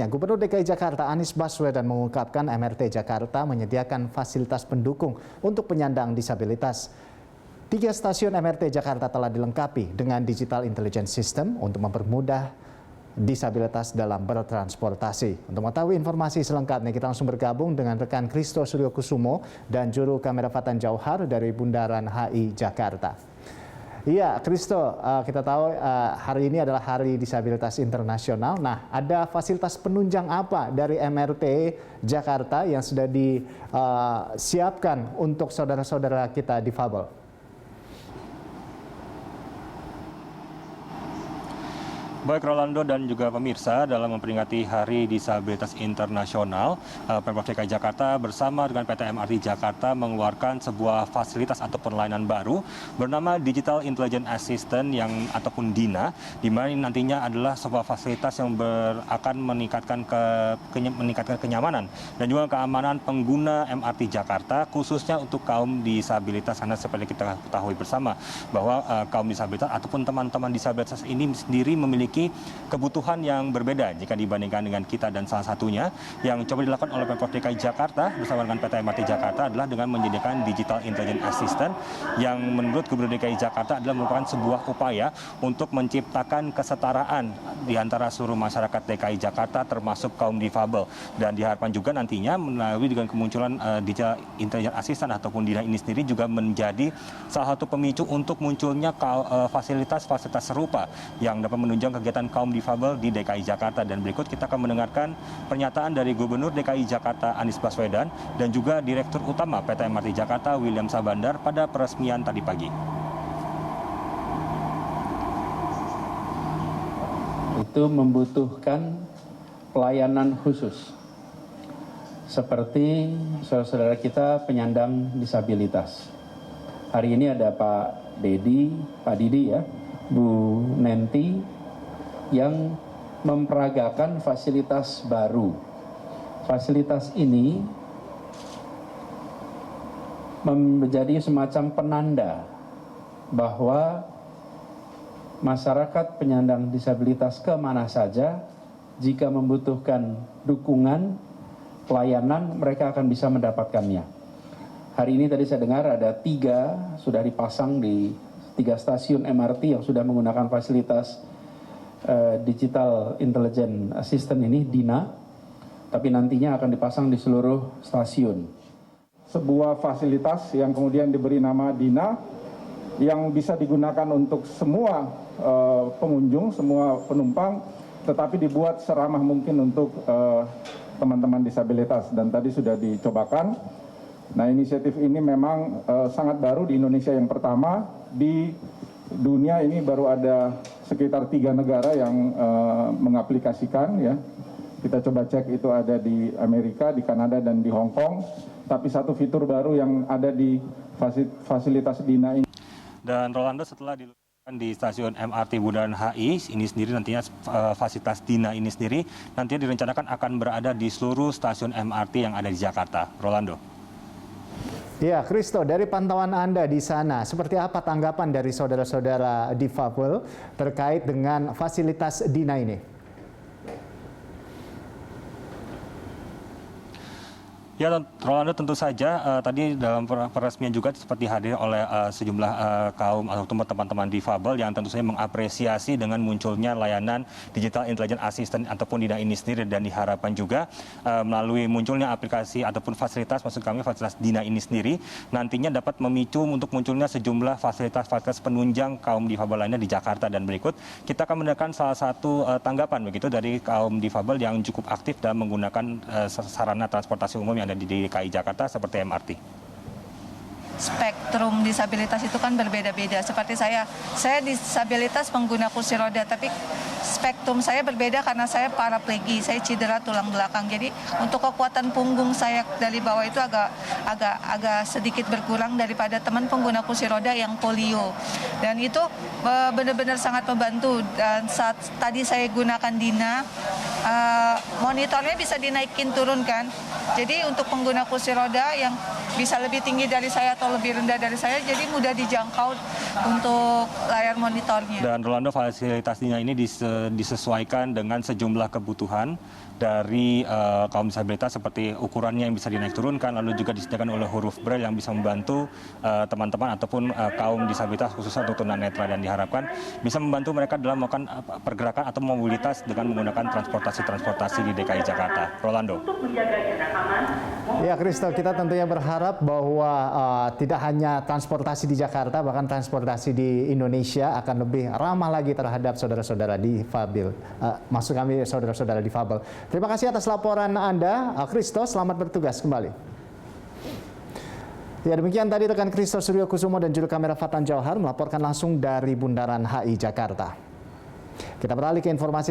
Gubernur DKI Jakarta Anies Baswedan mengungkapkan MRT Jakarta menyediakan fasilitas pendukung untuk penyandang disabilitas. 3 stasiun MRT Jakarta telah dilengkapi dengan Digital Intelligence System untuk mempermudah disabilitas dalam bertransportasi. Untuk mengetahui informasi selengkapnya, kita langsung bergabung dengan rekan Kristo Suryokusumo dan juru kamera Fatan Jauhar dari Bundaran HI Jakarta. Iya, Kristo, kita tahu hari ini adalah Hari Disabilitas Internasional. Nah, ada fasilitas penunjang apa dari MRT Jakarta yang sudah disiapkan untuk saudara-saudara kita difabel? Baik Rolando dan juga pemirsa, dalam memperingati Hari Disabilitas Internasional, Pemprov DKI Jakarta bersama dengan PT MRT Jakarta mengeluarkan sebuah fasilitas ataupun layanan baru bernama Digital Intelligence Assistant ataupun DINA, di mana nantinya adalah sebuah fasilitas yang akan meningkatkan kenyamanan dan juga keamanan pengguna MRT Jakarta, khususnya untuk kaum disabilitas. Karena seperti kita ketahui bersama bahwa kaum disabilitas ataupun teman-teman disabilitas ini sendiri memiliki kebutuhan yang berbeda jika dibandingkan dengan kita, dan salah satunya yang coba dilakukan oleh Pemprov DKI Jakarta bersama dengan PT MRT Jakarta adalah dengan menyediakan Digital Intelligence Assistant yang menurut Gubernur DKI Jakarta adalah merupakan sebuah upaya untuk menciptakan kesetaraan di antara seluruh masyarakat DKI Jakarta termasuk kaum difabel, dan diharapkan juga nantinya melalui dengan kemunculan Digital Intelligence Assistant ataupun DINA ini sendiri juga menjadi salah satu pemicu untuk munculnya fasilitas-fasilitas serupa yang dapat menunjang kegiatan kaum difabel di DKI Jakarta. Dan berikut kita akan mendengarkan pernyataan dari Gubernur DKI Jakarta Anies Baswedan dan juga Direktur Utama PT MRT Jakarta William Sabandar pada peresmian tadi pagi. Itu membutuhkan pelayanan khusus seperti saudara-saudara kita penyandang disabilitas. Hari ini ada Pak Didi ya, Bu Nenti, yang memperagakan fasilitas baru. Fasilitas ini menjadi semacam penanda bahwa masyarakat penyandang disabilitas kemana saja, jika membutuhkan dukungan, pelayanan, mereka akan bisa mendapatkannya. Hari ini tadi saya dengar ada 3 sudah dipasang di 3 stasiun MRT yang sudah menggunakan fasilitas Digital Intelligence Assistant ini, DINA, tapi nantinya akan dipasang di seluruh stasiun. Sebuah fasilitas yang kemudian diberi nama DINA yang bisa digunakan untuk semua pengunjung, semua penumpang, tetapi dibuat seramah mungkin untuk teman-teman disabilitas, dan tadi sudah dicobakan. Nah, inisiatif ini memang sangat baru di Indonesia, yang pertama. Di dunia ini baru ada sekitar 3 negara yang mengaplikasikan ya. Kita coba cek, itu ada di Amerika, di Kanada, dan di Hong Kong. Tapi satu fitur baru yang ada di fasilitas DINA ini. Dan Rolando, setelah dilakukan di stasiun MRT Bundaran HI ini sendiri, nantinya fasilitas DINA ini sendiri nantinya direncanakan akan berada di seluruh stasiun MRT yang ada di Jakarta. Rolando. Ya, Kristo, dari pantauan Anda di sana, seperti apa tanggapan dari saudara-saudara difabel terkait dengan fasilitas DINA ini? Ya, Rolando, tentu saja tadi dalam peresmian juga seperti hadir oleh sejumlah kaum atau teman-teman difabel yang tentu saja mengapresiasi dengan munculnya layanan Digital Intelligence Assistant ataupun DINA ini sendiri, dan diharapkan juga melalui munculnya aplikasi ataupun fasilitas, maksud kami fasilitas DINA ini sendiri, nantinya dapat memicu untuk munculnya sejumlah fasilitas-fasilitas penunjang kaum difabel lainnya di Jakarta. Dan berikut kita akan mendengarkan salah satu tanggapan begitu dari kaum difabel yang cukup aktif dalam menggunakan sarana transportasi umum yang di DKI Jakarta seperti MRT. Spektrum disabilitas itu kan berbeda-beda. Seperti saya disabilitas pengguna kursi roda, tapi spektrum saya berbeda karena saya paraplegi, saya cedera tulang belakang. Jadi untuk kekuatan punggung saya dari bawah itu agak sedikit berkurang daripada teman pengguna kursi roda yang polio. Dan itu benar-benar sangat membantu. Dan saat tadi saya gunakan DINA, monitornya bisa dinaikin turunkan. Jadi untuk pengguna kursi roda yang bisa lebih tinggi dari saya atau lebih rendah dari saya, jadi mudah dijangkau untuk layar monitornya. Dan Rolando, fasilitas DINA ini disesuaikan dengan sejumlah kebutuhan dari kaum disabilitas seperti ukurannya yang bisa dinaik turunkan, lalu juga disediakan oleh huruf braille yang bisa membantu teman-teman ataupun kaum disabilitas khususnya untuk tunanetra, dan diharapkan bisa membantu mereka dalam melakukan pergerakan atau mobilitas dengan menggunakan transportasi di DKI Jakarta. Rolando. Ya, Kristo, kita tentunya berharap bahwa tidak hanya transportasi di Jakarta, bahkan transportasi di Indonesia akan lebih ramah lagi terhadap saudara-saudara difabel. Maksud kami saudara-saudara difabel. Terima kasih atas laporan Anda, Kristo. Selamat bertugas kembali. Ya, demikian tadi rekan Kristo Suryo Kusumo dan juru kamera Fatan Jauhar melaporkan langsung dari Bundaran HI Jakarta. Kita beralih ke informasi